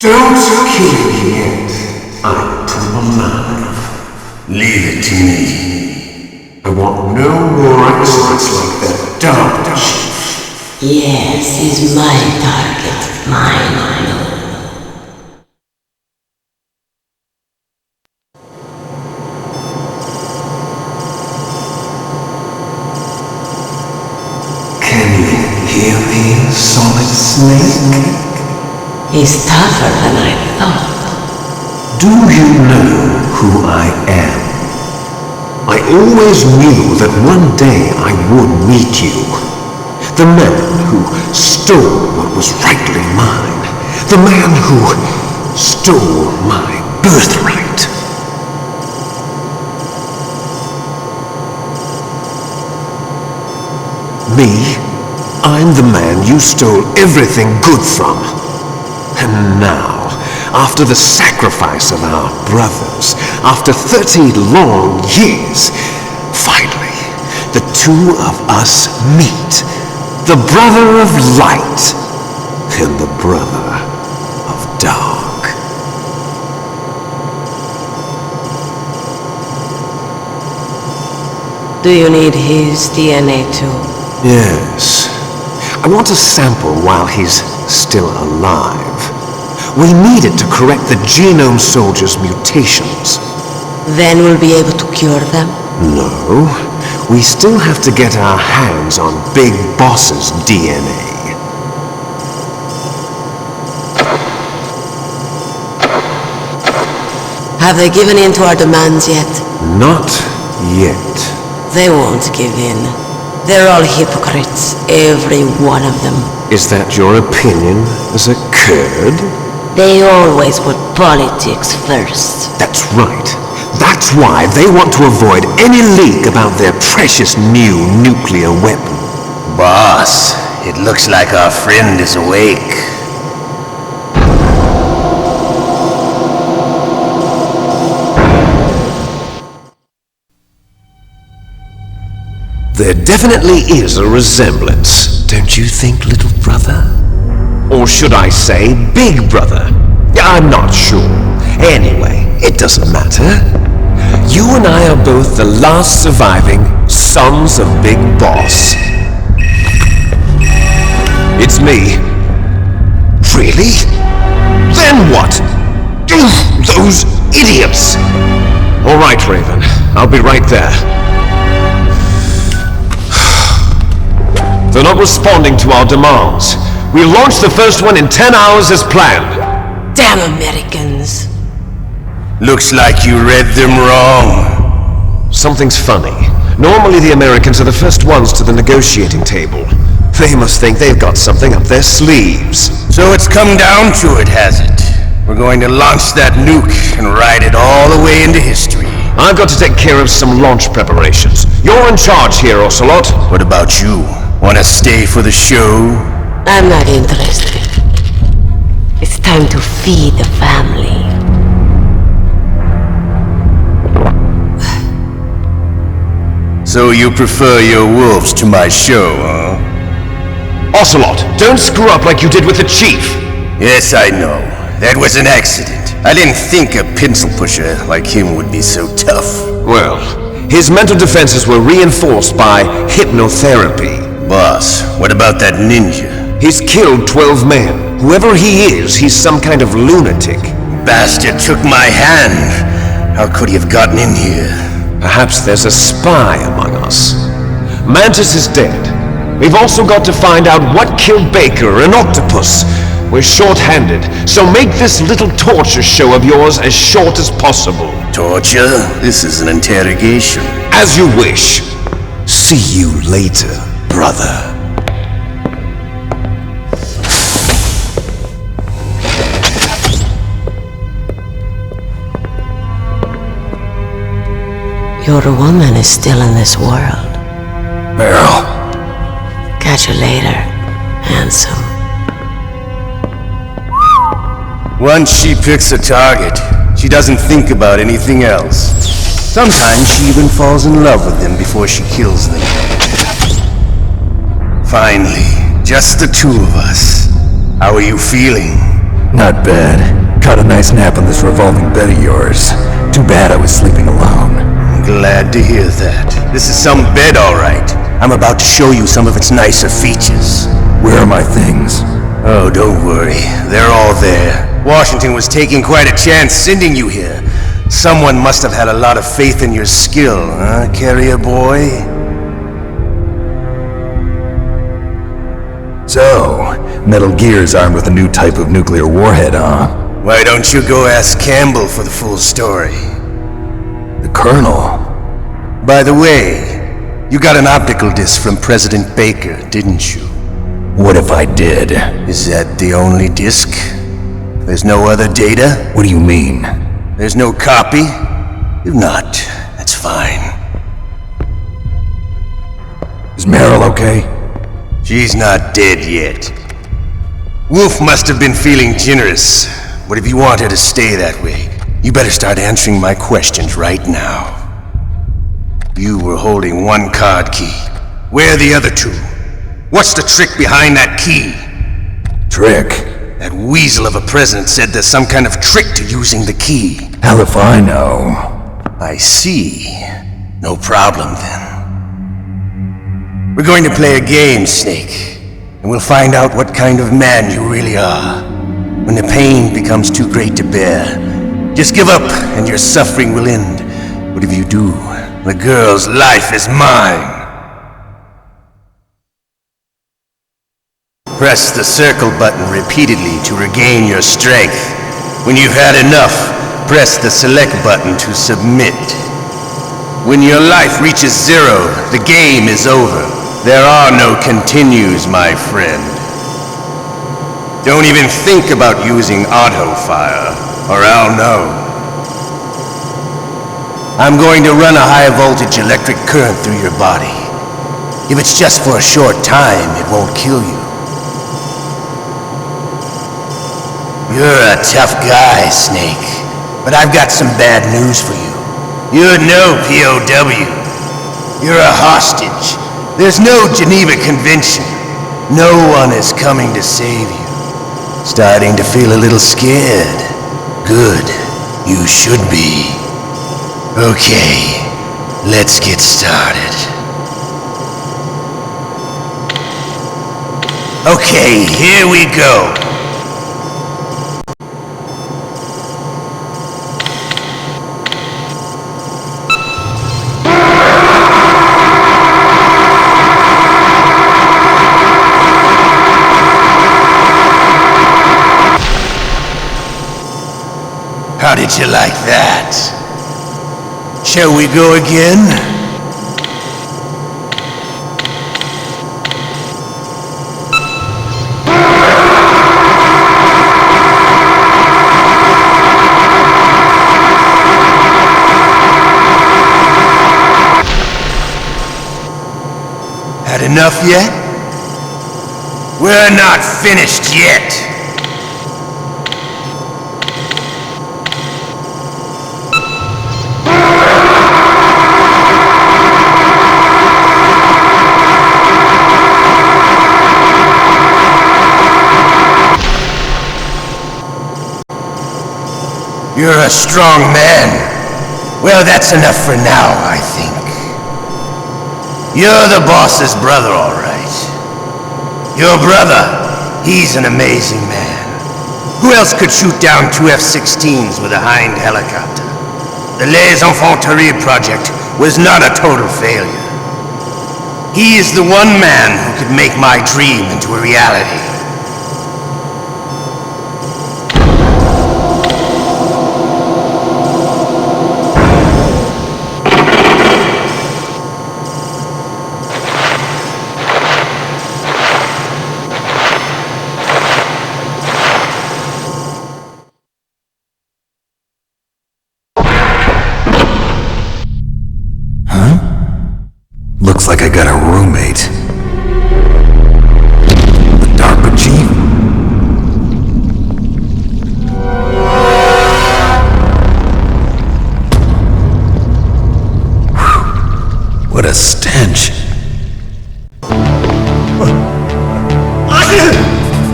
Don't kill me yet. I'm alive. Leave it to me. I want no more accidents like that dark chief. Yes, he's my target. Mine alone. Can you hear me, Solid Snake? He's tougher than I thought. Do you know who I am? I always knew that one day I would meet you. The man who stole what was rightly mine. The man who stole my birthright. Me? I'm the man you stole everything good from. And now, after the sacrifice of our brothers, after 30 long years, finally, the two of us meet. The brother of light and the brother of dark. Do you need his DNA too? Yes. I want a sample while he's still alive. We need it to correct the genome soldier's mutations. Then we'll be able to cure them? No. We still have to get our hands on Big Boss's DNA. Have they given in to our demands yet? Not yet. They won't give in. They're all hypocrites, every one of them. Is that your opinion as a Kurd? They always put politics first. That's right. That's why they want to avoid any leak about their precious new nuclear weapon. Boss, it looks like our friend is awake. There definitely is a resemblance, don't you think, little brother? Or should I say, big brother? I'm not sure. Anyway, it doesn't matter. You and I are both the last surviving sons of Big Boss. It's me. Really? Then what? Those idiots! All right, Raven. I'll be right there. They're not responding to our demands. We'll launch the first one in 10 hours as planned. Damn Americans. Looks like you read them wrong. Something's funny. Normally the Americans are the first ones to the negotiating table. They must think they've got something up their sleeves. So it's come down to it, has it? We're going to launch that nuke and ride it all the way into history. I've got to take care of some launch preparations. You're in charge here, Ocelot. What about you? Wanna stay for the show? I'm not interested. It's time to feed the family. So you prefer your wolves to my show, huh? Ocelot, don't screw up like you did with the chief. Yes, I know. That was an accident. I didn't think a pencil pusher like him would be so tough. Well, his mental defenses were reinforced by hypnotherapy. Boss, what about that ninja? He's killed 12 men. Whoever he is, he's some kind of lunatic. Bastard took my hand. How could he have gotten in here? Perhaps there's a spy among us. Mantis is dead. We've also got to find out what killed Baker and Octopus. We're short-handed, so make this little torture show of yours as short as possible. Torture? This is an interrogation. As you wish. See you later, brother. Your woman is still in this world. Beryl. Catch you later, handsome. Once she picks a target, she doesn't think about anything else. Sometimes she even falls in love with them before she kills them. Finally, just the two of us. How are you feeling? Not bad. Caught a nice nap on this revolving bed of yours. Too bad I was sleeping alone. I'm glad to hear that. This is some bed, all right. I'm about to show you some of its nicer features. Where are my things? Oh, don't worry. They're all there. Washington was taking quite a chance sending you here. Someone must have had a lot of faith in your skill, huh, carrier boy? So, Metal Gear's armed with a new type of nuclear warhead, huh? Why don't you go ask Campbell for the full story? The Colonel? By the way, you got an optical disc from President Baker, didn't you? What if I did? Is that the only disc? There's no other data? What do you mean? There's no copy? If not, that's fine. Is Meryl okay? She's not dead yet. Wolf must have been feeling generous, but if you want her to stay that way, you better start answering my questions right now. You were holding one card key. Where are the other two? What's the trick behind that key? Trick? That weasel of a president said there's some kind of trick to using the key. Hell if I know. I see. No problem then. We're going to play a game, Snake, and we'll find out what kind of man you really are. When the pain becomes too great to bear, just give up and your suffering will end. But if you do, the girl's life is mine. Press the circle button repeatedly to regain your strength. When you've had enough, press the select button to submit. When your life reaches 0, the game is over. There are no continues, my friend. Don't even think about using auto fire, or I'll know. I'm going to run a high voltage electric current through your body. If it's just for a short time, it won't kill you. You're a tough guy, Snake, but I've got some bad news for you. You're no POW. You're a hostage. There's no Geneva Convention. No one is coming to save you. Starting to feel a little scared. Good. You should be. Okay, let's get started. Okay, here we go. How did you like that? Shall we go again? Had enough yet? We're not finished yet. You're a strong man. Well, that's enough for now, I think. You're the boss's brother, all right. Your brother, he's an amazing man. Who else could shoot down 2 F-16s with a Hind helicopter? The Les Infanteries project was not a total failure. He is the one man who could make my dream into a reality. Looks like I got a roommate. The DARPA chief? Whew. What a stench.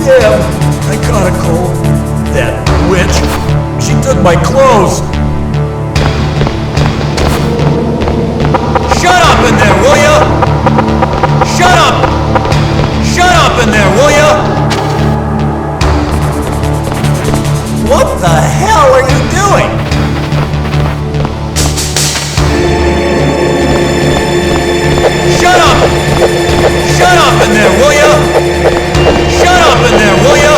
Damn, I caught a cold. my clothes! Shut up in there, will ya? Shut up! Shut up in there, will ya? What the hell are you doing? Shut up! Shut up in there, will ya? Shut up in there, will ya?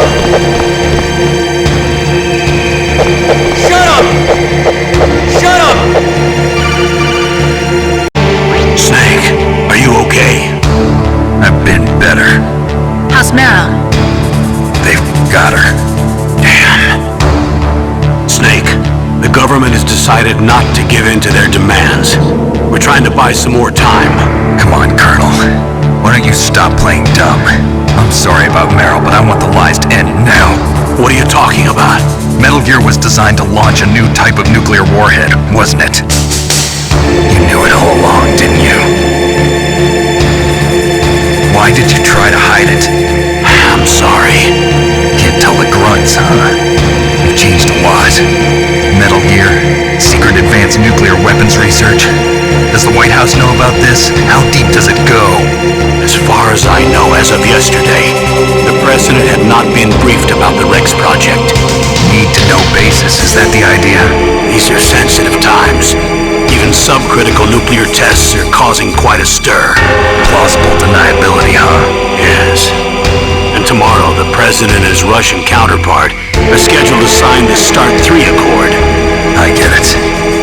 Shut up! Shut up! Snake, are you okay? I've been better. How's Meryl? They've got her. Damn. Snake, the government has decided not to give in to their demands. We're trying to buy some more time. Come on, Colonel. Why don't you stop playing dumb? I'm sorry about Meryl, but I want the lies to end now. What are you talking about? Metal Gear was designed to launch a new type of nuclear warhead, wasn't it? You knew it all along, didn't you? Why did you try to hide it? I'm sorry. Can't tell the grunts, huh? You've changed a lot. Metal Gear, secret advanced nuclear weapons research. Does the White House know about this? How deep does it go? As far as I know, as of yesterday, the president had not been briefed about the Rex project. Need-to-know basis, is that the idea? These are sensitive times. Even subcritical nuclear tests are causing quite a stir. Plausible deniability, huh? Yes. And tomorrow, the president and his Russian counterpart are scheduled to sign the START 3 Accord. I get it.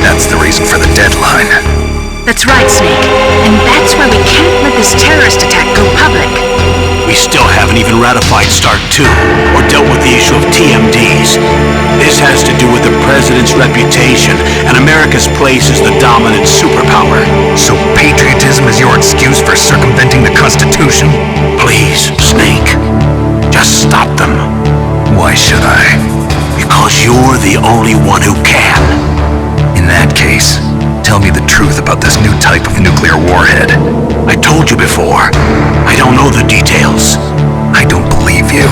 That's the reason for the deadline. That's right, Snake. And that's why we can't let this terrorist attack go public. We still haven't even ratified START 2 or dealt with the issue of TMDs. This has to do with the president's reputation and America's place as the dominant superpower. So patriotism is your excuse for circumventing the Constitution? Please, Snake, just stop them. Why should I? Because you're the only one who can. In that case, tell me the truth about this new type of nuclear warhead. I told you before, I don't know the details. I don't believe you.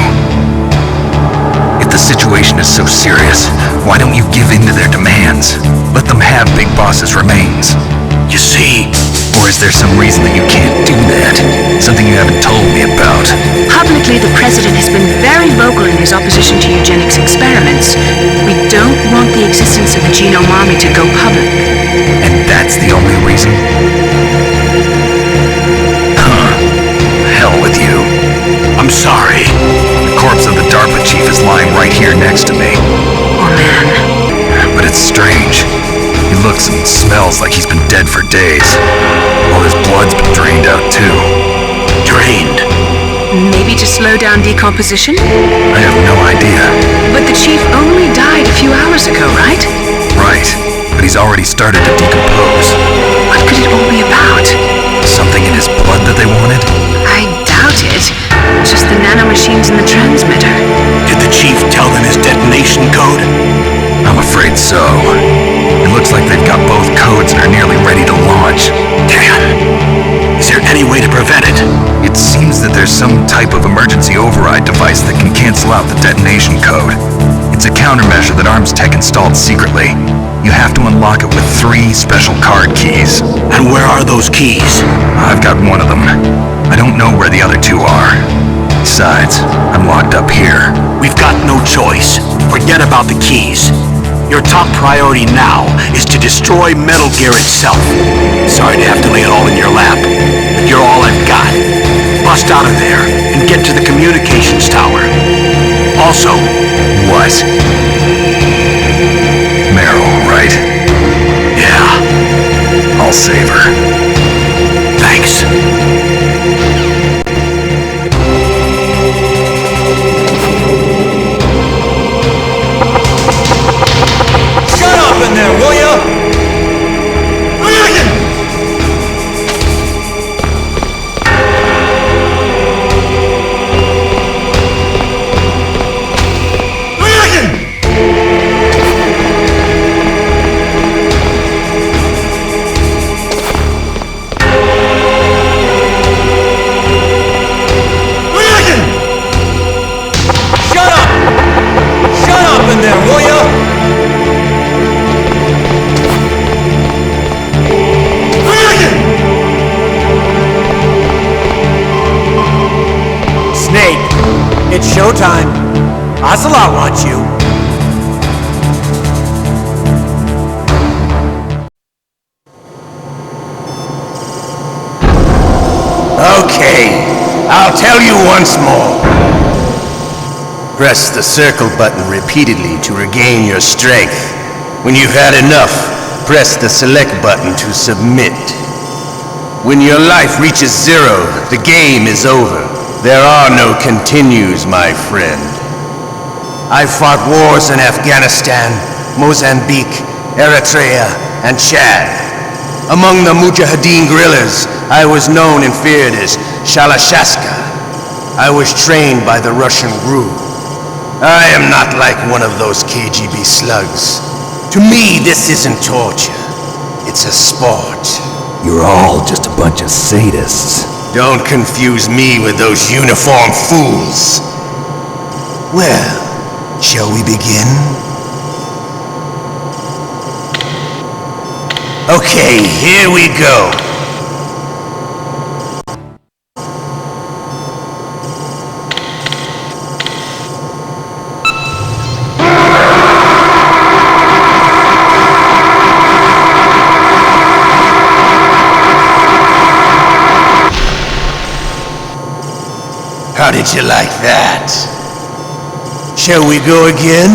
If the situation is so serious, why don't you give in to their demands? Let them have Big Boss's remains. You see, Or is there some reason that you can't do that? Something you haven't told me about? Publicly, the president has been very vocal in his opposition to eugenics experiments. We don't want the existence of the Genome Army to go public. And that's the only reason? Hell with you. I'm sorry. The corpse of the DARPA chief is lying right here next to me. Oh man. But it's strange. He looks and smells like he's been dead for days. All his blood's been drained out too. Drained? Maybe to slow down decomposition? I have no idea. But the chief only died a few hours ago, right? Right, but he's already started to decompose. What could it all be about? Something in his blood that they wanted? I doubt it. Just the nanomachines in the transmitter. Did the chief tell them his detonation code? I'm afraid so. It looks like they've got both codes and are nearly ready to launch. Damn. Is there any way to prevent it? It seems that there's some type of emergency override device that can cancel out the detonation code. It's a countermeasure that Arms Tech installed secretly. You have to unlock it with 3 special card keys. And where are those keys? I've got one of them. I don't know where the other 2 are. Besides, I'm locked up here. We've got no choice. Forget about the keys. Your top priority now is to destroy Metal Gear itself. Sorry to have to lay it all in your lap, but you're all I've got. Bust out of there and get to the communications tower. Also, What? Meryl, right? yeah, I'll save her. thanks. Shut up in there, will ya? Shut up! Shut up in there, will ya? Ocelot wants you. Okay, I'll tell you once more. Press the circle button repeatedly to regain your strength. When you've had enough, press the select button to submit. When your life reaches 0, the game is over. There are no continues, my friend. I've fought wars in Afghanistan, Mozambique, Eritrea, and Chad. Among the Mujahideen guerrillas, I was known and feared as Shalashaska. I was trained by the Russian GRU. I am not like one of those KGB slugs. To me, this isn't torture. It's a sport. You're all just a bunch of sadists. Don't confuse me with those uniformed fools. Well, shall we begin? Okay, here we go. How did you like that? Shall we go again?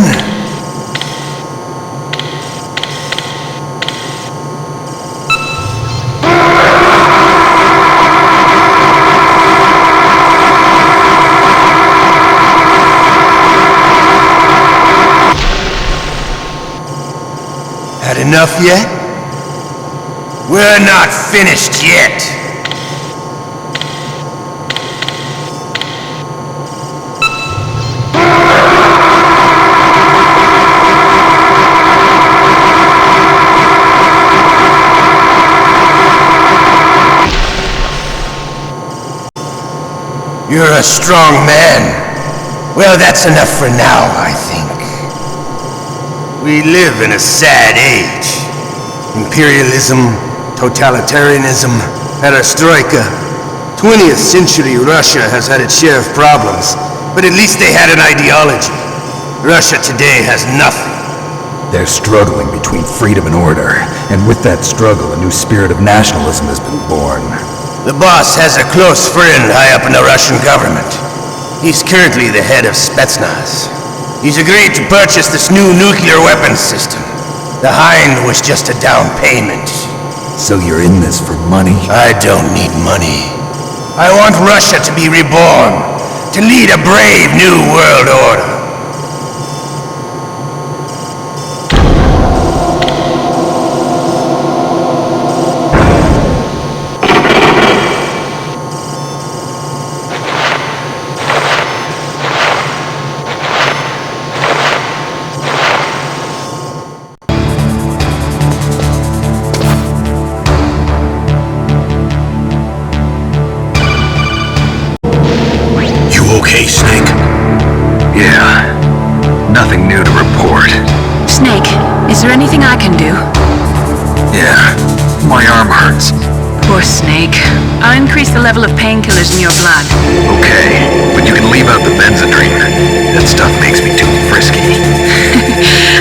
Had enough yet? We're not finished yet. You're a strong man. Well, that's enough for now, I think. We live in a sad age. Imperialism, totalitarianism, perestroika. 20th century Russia has had its share of problems, but at least they had an ideology. Russia today has nothing. They're struggling between freedom and order, and with that struggle, a new spirit of nationalism has been born. The boss has a close friend high up in the Russian government. He's currently the head of Spetsnaz. He's agreed to purchase this new nuclear weapons system. The Hind was just a down payment. So you're in this for money? I don't need money. I want Russia to be reborn, to lead a brave new world order. Okay, Snake? Yeah. Nothing new to report. Snake, is there anything I can do? Yeah. My arm hurts. Poor Snake. I'll increase the level of painkillers in your blood. Okay, but you can leave out the benzodrine. That stuff makes me too frisky.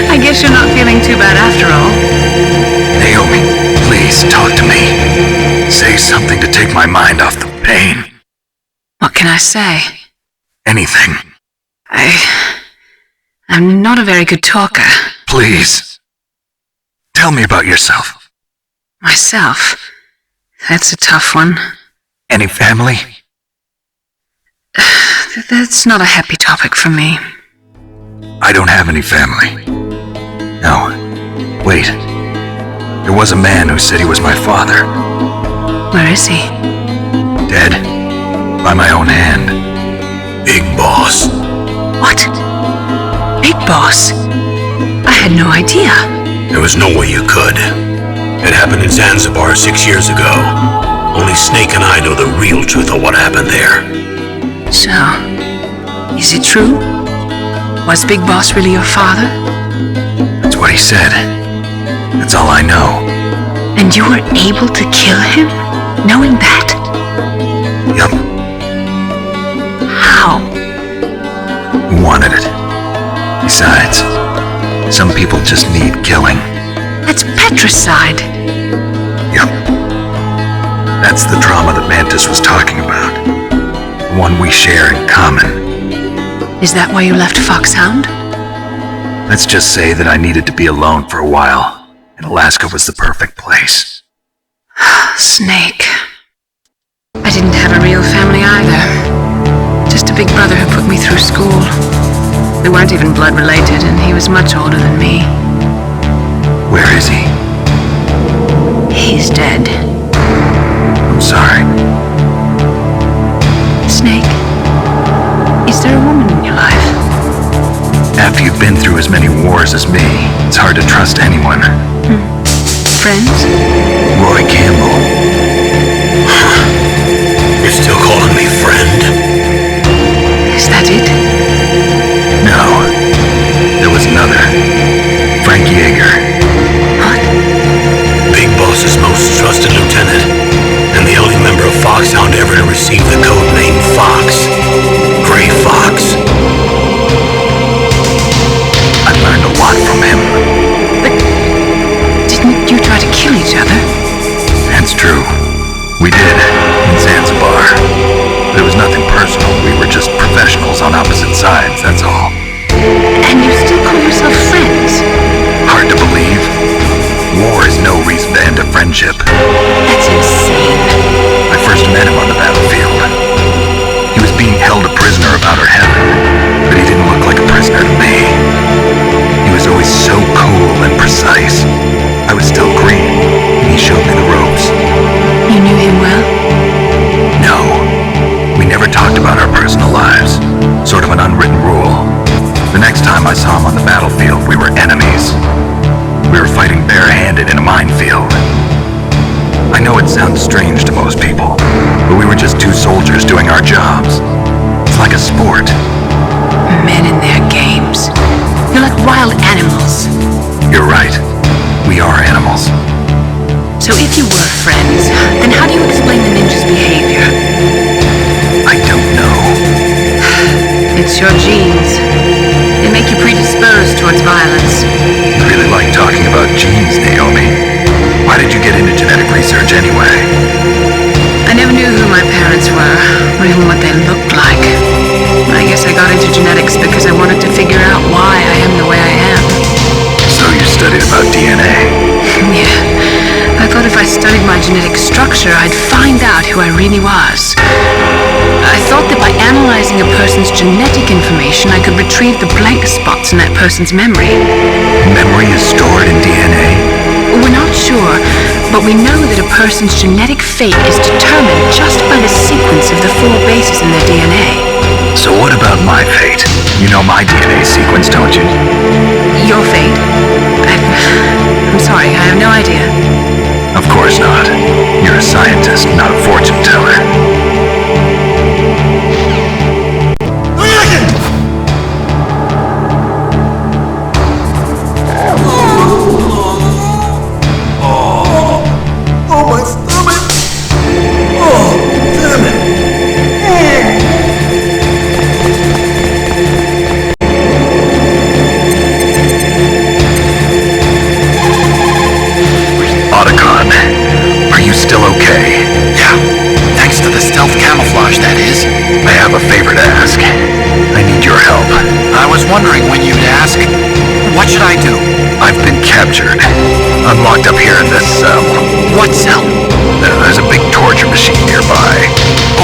I guess you're not feeling too bad after all. Naomi, please talk to me. Say something to take my mind off the pain. What can I say? Anything. I'm not a very good talker. Please. Tell me about yourself. Myself? That's a tough one. Any family? That's not a happy topic for me. I don't have any family. No. Wait. There was a man who said he was my father. Where is he? Dead. By my own hand. Big Boss. What? Big Boss? I had no idea. There was no way you could. It happened in Zanzibar 6 years ago. Only Snake and I know the real truth of what happened there. So, is it true? Was Big Boss really your father? That's what he said. That's all I know. And you were able to kill him, knowing that? Yup. How? He wanted it. Besides, some people just need killing. That's patricide. Yep. That's the trauma that Mantis was talking about. The one we share in common. Is that why you left Foxhound? Let's just say that I needed to be alone for a while, and Alaska was the perfect place. Snake. I didn't have a real family either. Just a big brother who put me through school. We weren't even blood related, and he was much older than me. Where is he? He's dead. I'm sorry. Snake, is there a woman in your life? After you've been through as many wars as me, it's hard to trust anyone. Friends? Roy Campbell. You're still calling me friend? Is that it? No. There was another. Frank Yeager. What? Big Boss's most trusted lieutenant, and the only member of Foxhound ever to receive the code name Fox. Gray Fox. I learned a lot from him. But didn't you try to kill each other? That's true. We did, in Zanzibar. But it was nothing personal. We were just professionals on opposite sides, that's all. And you still call yourself friends? Hard to believe. War is no reason to end a friendship. That's insane. I first met him on the battlefield. He was being held a prisoner of outer heaven, but he didn't look like a prisoner to me. He was always so cool and precise. I was still green, and he showed me the ropes. You knew him well? No. We never talked about our personal lives. Sort of an unwritten rule. The next time I saw him on the battlefield, we were enemies. We were fighting barehanded in a minefield. I know it sounds strange to most people, but we were just two soldiers doing our jobs. It's like a sport. Men in their games. You're like wild animals. You're right. We are animals. So if you were friends, then how do you explain the ninja's behavior? I don't know. It's your genes. They make you predisposed towards violence. You really like talking about genes, Naomi. Why did you get into genetic research anyway? I never knew who my parents were, or even what they looked like. I guess I got into genetics because I wanted to figure out why I am the way I am. So you studied about DNA? Yeah. I thought if I studied my genetic structure, I'd find out who I really was. I thought that by analyzing a person's genetic information, I could retrieve the blank spots in that person's memory. Memory is stored in DNA? We're not sure, but we know that a person's genetic fate is determined just by the sequence of the 4 bases in their DNA. So what about my fate? You know my DNA sequence, don't you? Your fate? I'm sorry, I have no idea. Of course not. You're a scientist, not a fortune teller. Still okay? Yeah, thanks to the stealth camouflage, that is. I have a favor to ask. I need your help. I was wondering when you'd ask. What should I do? I've been captured. I'm locked up here in this cell. What cell? There's a big torture machine nearby.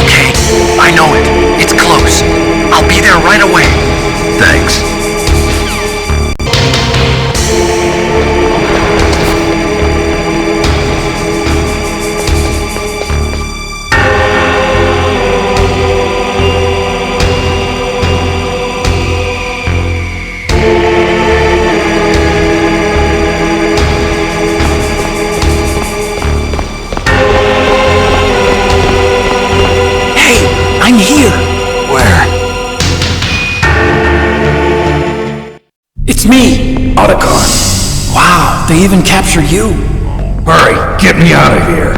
Okay, I know it. It's close. I'll be there right away. Thanks. I'm here. Where? It's me, Otacon. Wow, they even captured you. Hurry, get me out of here.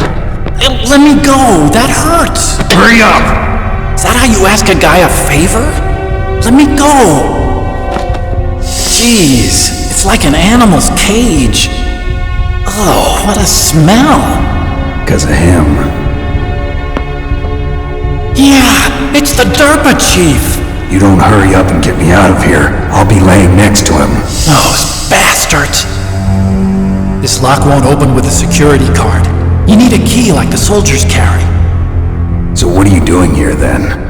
Let me go, that hurts. Hurry up! Is that how you ask a guy a favor? Let me go. Jeez, it's like an animal's cage. Oh, what a smell. 'Cause of him. Yeah, it's the Derpa Chief. You don't hurry up and get me out of here, I'll be laying next to him. Those bastards. This lock won't open with a security card. You need a key like the soldiers carry. So what are you doing here then?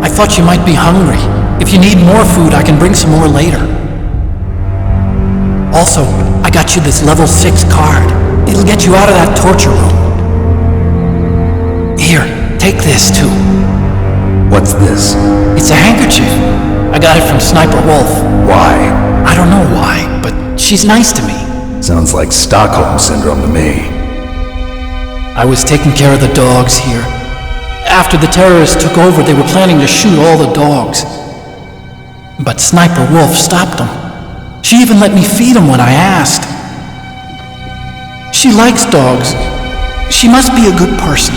I thought you might be hungry. If you need more food, I can bring some more later. Also, I got you this level 6 card. It'll get you out of that torture room. Here, take this too. What's this? It's a handkerchief. I got it from Sniper Wolf. Why? I don't know why, but she's nice to me. Sounds like Stockholm Syndrome to me. I was taking care of the dogs here. After the terrorists took over, they were planning to shoot all the dogs. But Sniper Wolf stopped them. She even let me feed them when I asked. She likes dogs. She must be a good person.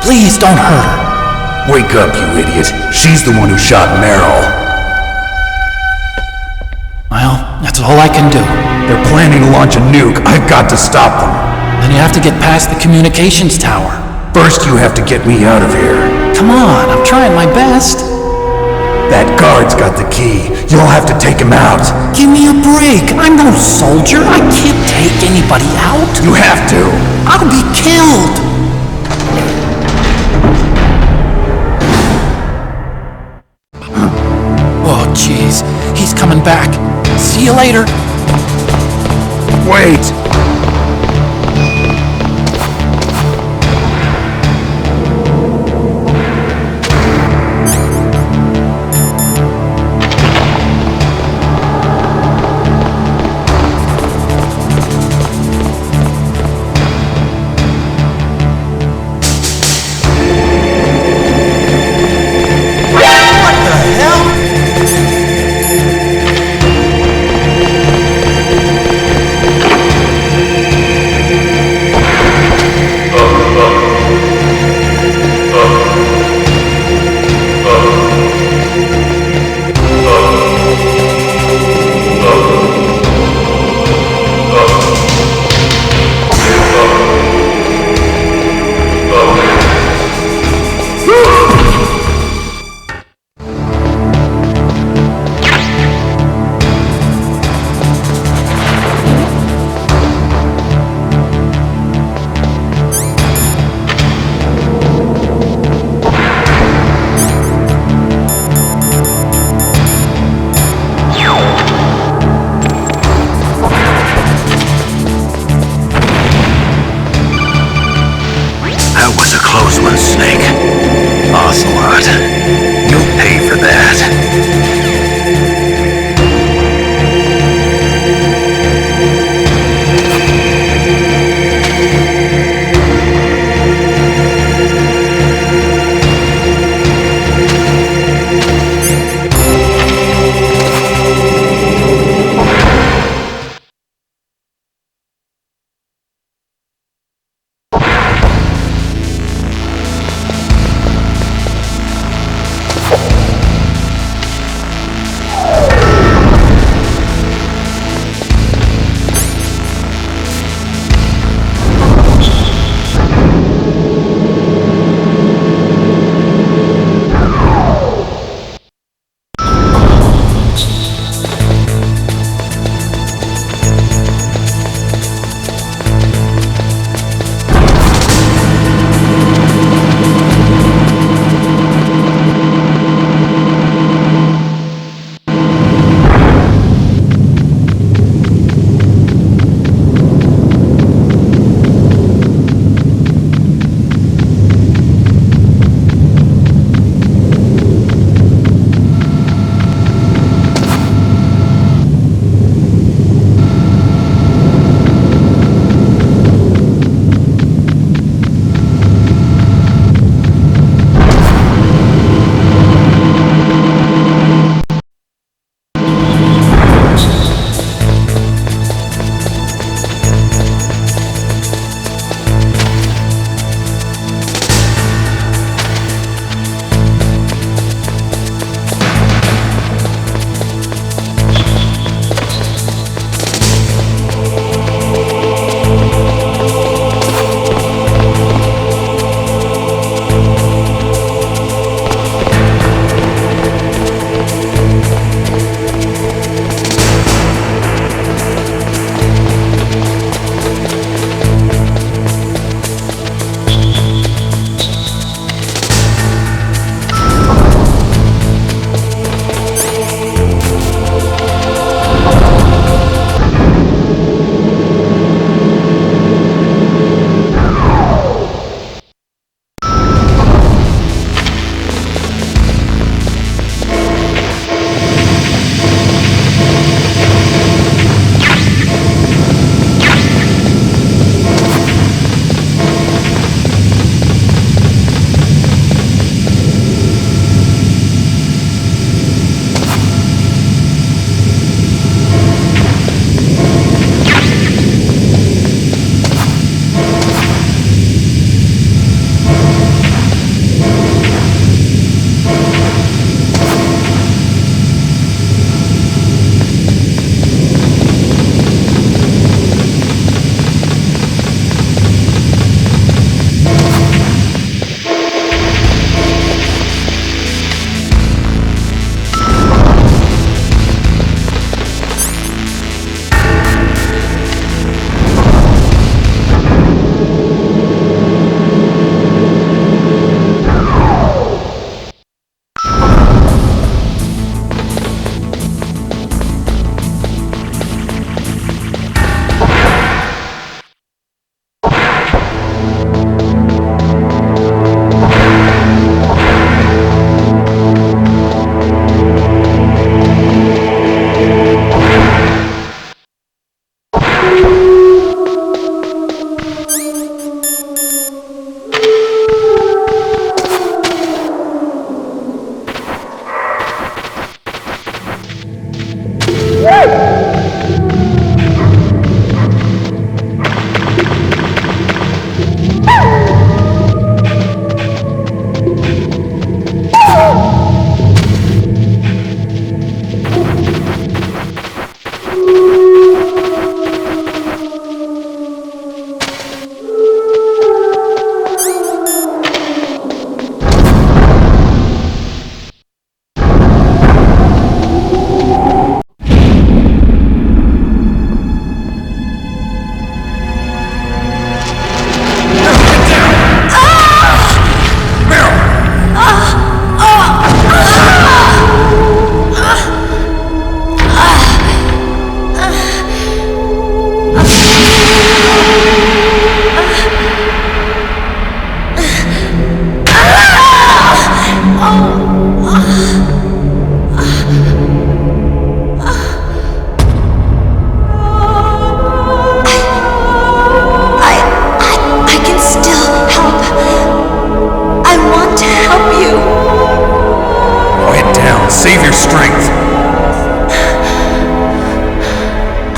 Please don't hurt her. Wake up, you idiot. She's the one who shot Meryl. Well, that's all I can do. They're planning to launch a nuke. I've got to stop them. Then you have to get past the communications tower. First, you have to get me out of here. Come on, I'm trying my best. That guard's got the key. You'll have to take him out. Give me a break. I'm no soldier. I can't take anybody out. You have to. I'll be killed. Oh, jeez. He's coming back. See you later. Wait!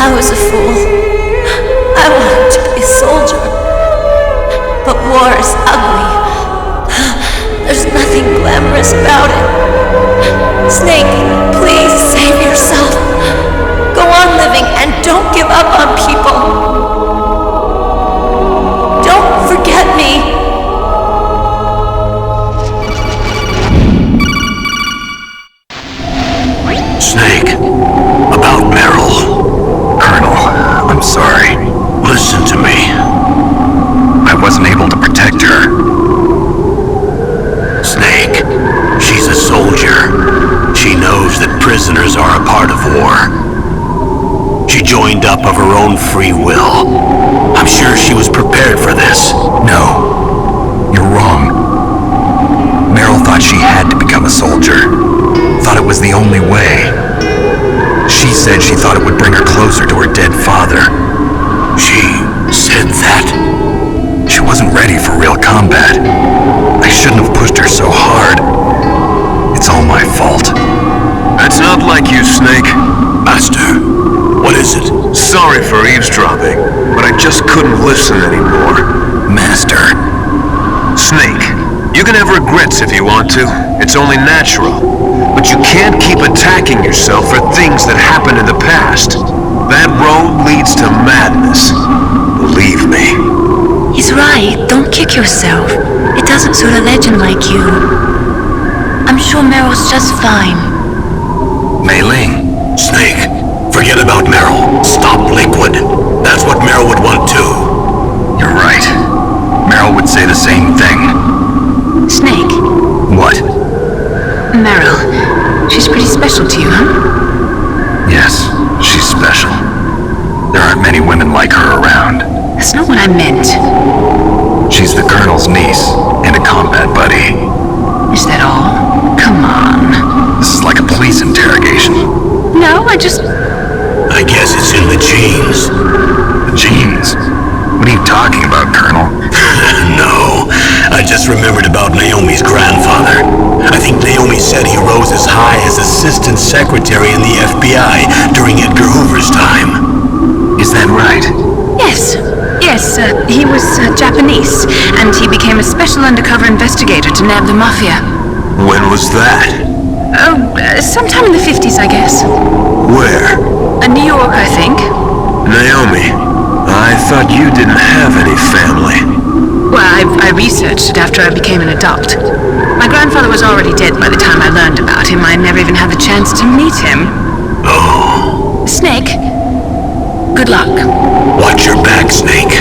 I was a fool. I wanted to be a soldier. But war is ugly. There's nothing glamorous about it. Snake, please save yourself. Go on living and don't give up on people. Don't forget me. Snake, about Meryl. Colonel, I'm sorry. Listen to me. I wasn't able to protect her. Snake, she's a soldier. She knows that prisoners are a part of war. She joined up of her own free will. I'm sure she was prepared for this. No, you're wrong. Meryl thought she had to become a soldier. Thought it was the only way. She said she thought it would bring her closer to her dead father. She said that? She wasn't ready for real combat. I shouldn't have pushed her so hard. It's all my fault. That's not like you, Snake. Master, what is it? Sorry for eavesdropping, but I just couldn't listen anymore. Master. Snake, you can have regrets if you want to. It's only natural. But you can't keep attacking yourself for things that happened in the past. That road leads to madness. Believe me. He's right. Don't kick yourself. It doesn't suit a legend like you. I'm sure Meryl's just fine. Mei Ling. Snake, forget about Meryl. Stop Liquid. That's what Meryl would want too. You're right. Meryl would say the same thing. Snake. What? Meryl. She's pretty special to you, huh? Yes, she's special. There aren't many women like her around. That's not what I meant. She's the Colonel's niece and a combat buddy. Is that all? Come on. This is like a police interrogation. No, I guess it's in the genes. The genes? What are you talking about, Colonel? No, I just remembered about Naomi's grandfather. I think Naomi said he rose as high as assistant secretary in the FBI during Edgar Hoover's time. Is that right? Yes. He was Japanese, and he became a special undercover investigator to nab the mafia. When was that? Oh, sometime in the 50s, I guess. Where? New York, I think. Naomi, I thought you didn't have any family. Well, I researched it after I became an adult. My grandfather was already dead by the time I learned about him. I never even had the chance to meet him. Oh. Snake, good luck. Watch your back, Snake.